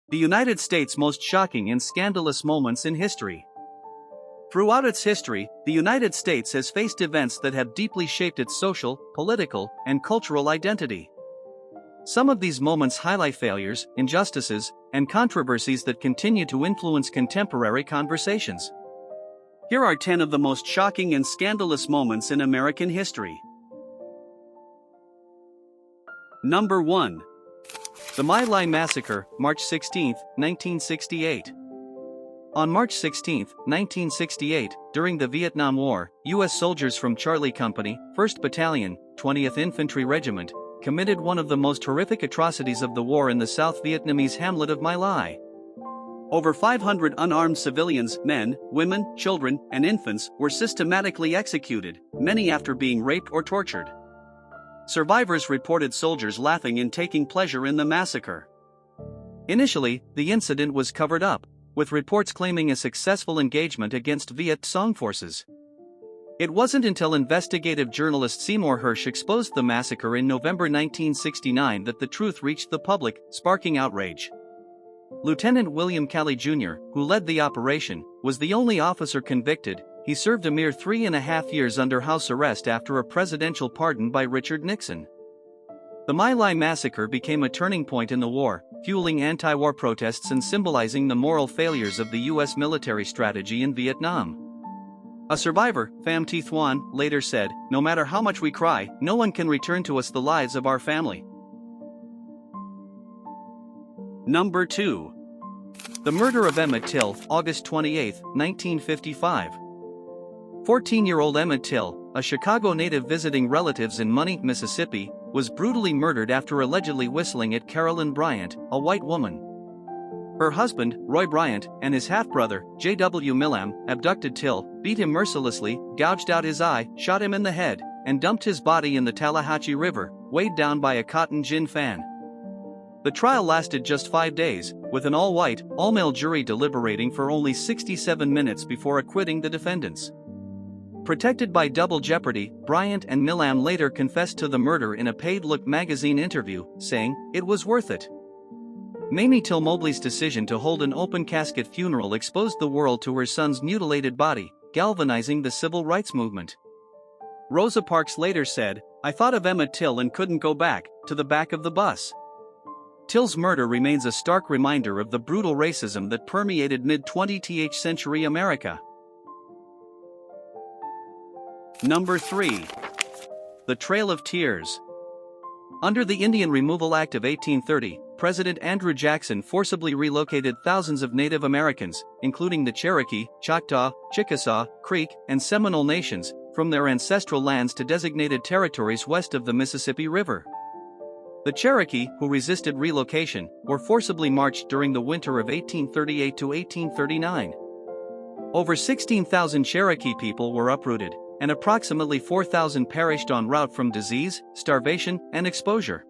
The United States' most shocking and scandalous moments in history. Throughout its history, the United States has faced events that have deeply shaped its social, political, and cultural identity. Some of these moments highlight failures, injustices, and controversies that continue to influence contemporary conversations. Here are 10 of the most shocking and scandalous moments in American history. Number 1. The My Lai Massacre, March 16, 1968. On March 16, 1968, during the Vietnam War, U.S. soldiers from Charlie Company, 1st Battalion, 20th Infantry Regiment, committed one of the most horrific atrocities of the war in the South Vietnamese hamlet of My Lai. Over 500 unarmed civilians, men, women, children, and infants, were systematically executed, many after being raped or tortured. Survivors reported soldiers laughing and taking pleasure in the massacre. Initially, the incident was covered up, with reports claiming a successful engagement against Viet Cong forces. It wasn't until investigative journalist Seymour Hersh exposed the massacre in November 1969 that the truth reached the public, sparking outrage. Lieutenant William Calley Jr., who led the operation, was the only officer convicted. He served a mere 3.5 years under house arrest after a presidential pardon by Richard Nixon. The My Lai Massacre became a turning point in the war, fueling anti-war protests and symbolizing the moral failures of the U.S. military strategy in Vietnam. A survivor, Pham Thi Thuan, later said, "No matter how much we cry, no one can return to us the lives of our family." Number 2. The murder of Emmett Till, August 28, 1955. 14-year-old Emmett Till, a Chicago native visiting relatives in Money, Mississippi, was brutally murdered after allegedly whistling at Carolyn Bryant, a white woman. Her husband, Roy Bryant, and his half-brother, J.W. Millam, abducted Till, beat him mercilessly, gouged out his eye, shot him in the head, and dumped his body in the Tallahatchie River, weighed down by a cotton gin fan. The trial lasted just 5 days, with an all-white, all-male jury deliberating for only 67 minutes before acquitting the defendants. Protected by double jeopardy, Bryant and Millam later confessed to the murder in a Paid Look magazine interview, saying, "It was worth it." Mamie Till Mobley's decision to hold an open casket funeral exposed the world to her son's mutilated body, galvanizing the civil rights movement. Rosa Parks later said, "I thought of Emmett Till and couldn't go back to the back of the bus." Till's murder remains a stark reminder of the brutal racism that permeated mid-20th century America. Number 3. The Trail of Tears. Under the Indian Removal Act of 1830, President Andrew Jackson forcibly relocated thousands of Native Americans, including the Cherokee, Choctaw, Chickasaw, Creek, and Seminole nations, from their ancestral lands to designated territories west of the Mississippi River. The Cherokee, who resisted relocation, were forcibly marched during the winter of 1838 to 1839. Over 16,000 Cherokee people were uprooted, and approximately 4,000 perished en route from disease, starvation, and exposure.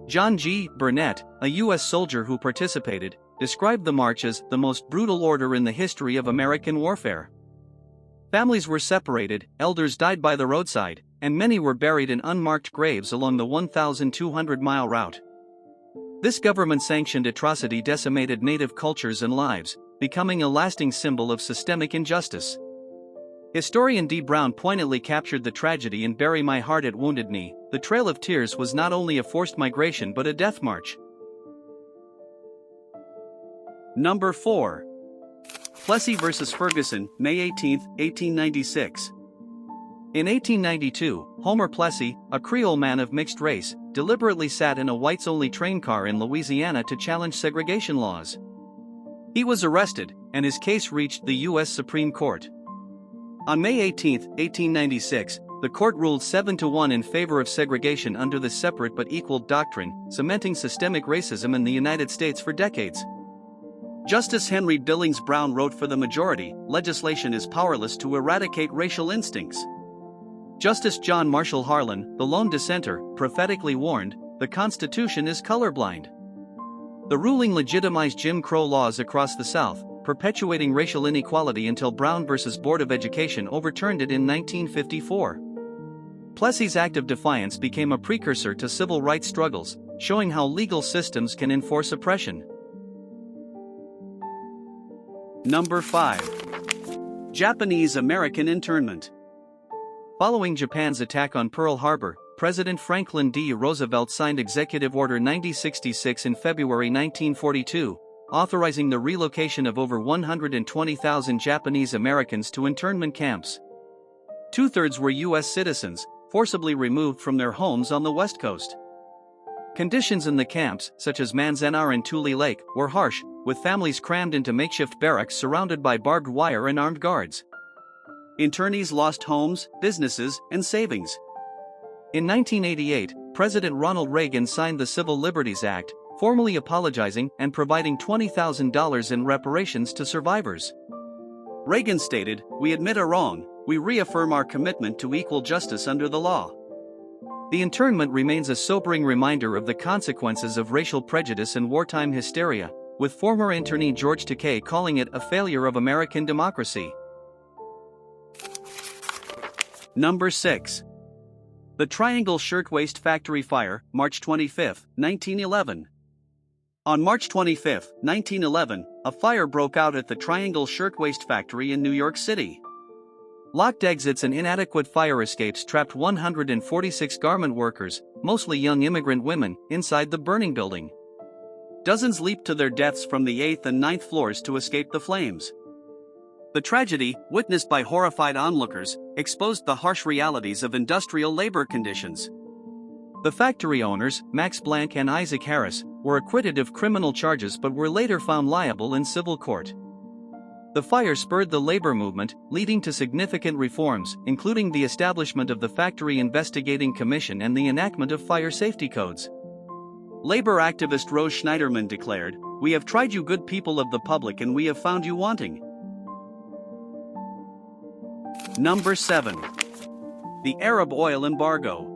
John G. Burnett, a U.S. soldier who participated, described the march as the most brutal order in the history of American warfare. Families were separated, elders died by the roadside, and many were buried in unmarked graves along the 1,200-mile route. This government-sanctioned atrocity decimated Native cultures and lives, becoming a lasting symbol of systemic injustice. Historian D. Brown poignantly captured the tragedy in Bury My Heart at Wounded Knee. The Trail of Tears was not only a forced migration but a death march. Number 4. Plessy vs. Ferguson, May 18, 1896. In 1892, Homer Plessy, a Creole man of mixed race, deliberately sat in a whites-only train car in Louisiana to challenge segregation laws. He was arrested, and his case reached the U.S. Supreme Court. On May 18, 1896, the court ruled 7-1 in favor of segregation under the separate but equal doctrine, cementing systemic racism in the United States for decades. Justice Henry Billings Brown wrote for the majority, "Legislation is powerless to eradicate racial instincts." Justice John Marshall Harlan, the lone dissenter, prophetically warned, "The Constitution is colorblind." The ruling legitimized Jim Crow laws across the South, perpetuating racial inequality until Brown v. Board of Education overturned it in 1954. Plessy's act of defiance became a precursor to civil rights struggles, showing how legal systems can enforce oppression. Number 5. Japanese-American internment. Following Japan's attack on Pearl Harbor, President Franklin D. Roosevelt signed Executive Order 9066 in February 1942, authorizing the relocation of over 120,000 Japanese Americans to internment camps. Two-thirds were U.S. citizens, forcibly removed from their homes on the West Coast. Conditions in the camps, such as Manzanar and Tule Lake, were harsh, with families crammed into makeshift barracks surrounded by barbed wire and armed guards. Internees lost homes, businesses, and savings. In 1988, President Ronald Reagan signed the Civil Liberties Act, formally apologizing and providing $20,000 in reparations to survivors. Reagan stated, "We admit our wrong, we reaffirm our commitment to equal justice under the law." The internment remains a sobering reminder of the consequences of racial prejudice and wartime hysteria, with former internee George Takei calling it a failure of American democracy. Number 6. The Triangle Shirtwaist Factory Fire, March 25, 1911. On March 25, 1911, a fire broke out at the Triangle Shirtwaist Factory in New York City. Locked exits and inadequate fire escapes trapped 146 garment workers, mostly young immigrant women, inside the burning building. Dozens leaped to their deaths from the 8th and 9th floors to escape the flames. The tragedy, witnessed by horrified onlookers, exposed the harsh realities of industrial labor conditions. The factory owners, Max Blank and Isaac Harris, were acquitted of criminal charges but were later found liable in civil court. The fire spurred the labor movement, leading to significant reforms, including the establishment of the Factory Investigating Commission and the enactment of fire safety codes. Labor activist Rose Schneiderman declared, "We have tried you good people of the public and we have found you wanting." Number 7. The Arab Oil Embargo.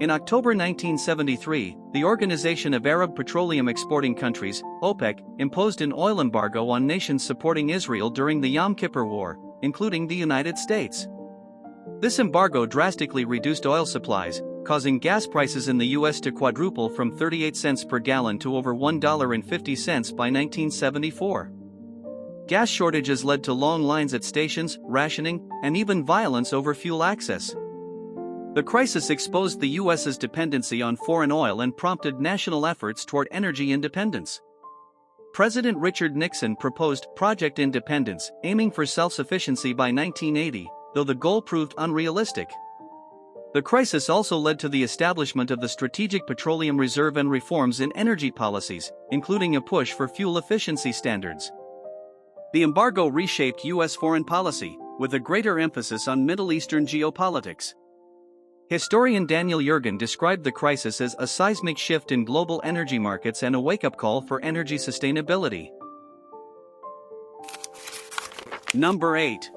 In October 1973, the Organization of Arab Petroleum Exporting Countries, OPEC, imposed an oil embargo on nations supporting Israel during the Yom Kippur War, including the United States. This embargo drastically reduced oil supplies, causing gas prices in the U.S. to quadruple from 38 cents per gallon to over $1.50 by 1974. Gas shortages led to long lines at stations, rationing, and even violence over fuel access. The crisis exposed the U.S.'s dependency on foreign oil and prompted national efforts toward energy independence. President Richard Nixon proposed Project Independence, aiming for self-sufficiency by 1980, though the goal proved unrealistic. The crisis also led to the establishment of the Strategic Petroleum Reserve and reforms in energy policies, including a push for fuel efficiency standards. The embargo reshaped U.S. foreign policy, with a greater emphasis on Middle Eastern geopolitics. Historian Daniel Yergin described the crisis as a seismic shift in global energy markets and a wake-up call for energy sustainability. Number 8.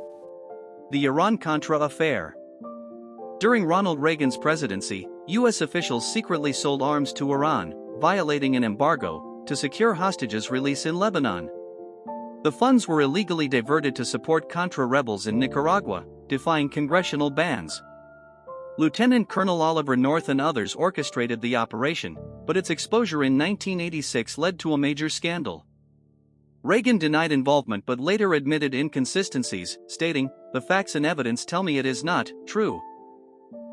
The Iran-Contra affair. During Ronald Reagan's presidency, U.S. officials secretly sold arms to Iran, violating an embargo, to secure hostages' release in Lebanon. The funds were illegally diverted to support Contra rebels in Nicaragua, defying congressional bans. Lieutenant Colonel Oliver North and others orchestrated the operation, but its exposure in 1986 led to a major scandal. Reagan denied involvement but later admitted inconsistencies, stating, "The facts and evidence tell me it is not true."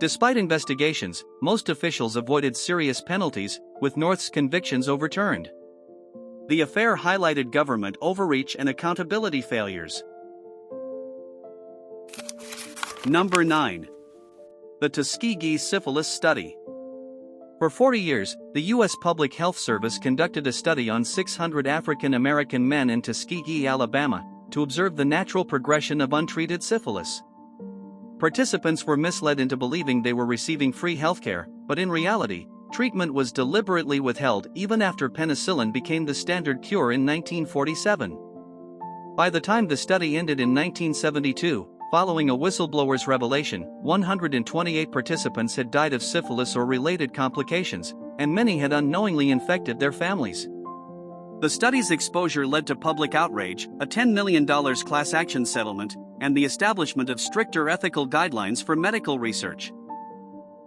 Despite investigations, most officials avoided serious penalties, with North's convictions overturned. The affair highlighted government overreach and accountability failures. Number 9. The Tuskegee Syphilis Study. For 40 years, the U.S. Public Health Service conducted a study on 600 African American men in Tuskegee, Alabama, to observe the natural progression of untreated syphilis. Participants were misled into believing they were receiving free healthcare, but in reality, treatment was deliberately withheld even after penicillin became the standard cure in 1947. By the time the study ended in 1972, following a whistleblower's revelation, 128 participants had died of syphilis or related complications, and many had unknowingly infected their families. The study's exposure led to public outrage, a $10 million class action settlement, and the establishment of stricter ethical guidelines for medical research.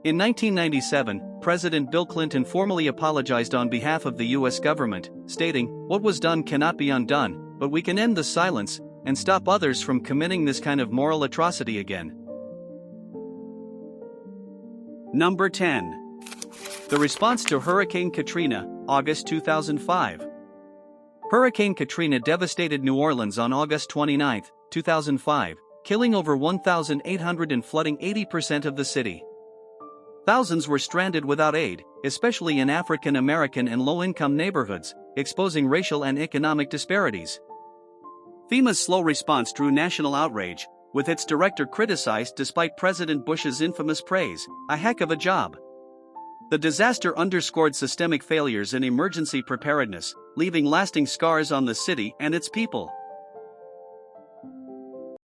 In 1997, President Bill Clinton formally apologized on behalf of the U.S. government, stating, "What was done cannot be undone, but we can end the silence and stop others from committing this kind of moral atrocity again. Number 10. The response to Hurricane Katrina, August 2005. Hurricane Katrina devastated New Orleans on August 29, 2005, killing over 1,800 and flooding 80% of the city. Thousands were stranded without aid, especially in African American and low-income neighborhoods, exposing racial and economic disparities. FEMA's slow response drew national outrage, with its director criticized despite President Bush's infamous praise, "A heck of a job." The disaster underscored systemic failures in emergency preparedness, leaving lasting scars on the city and its people.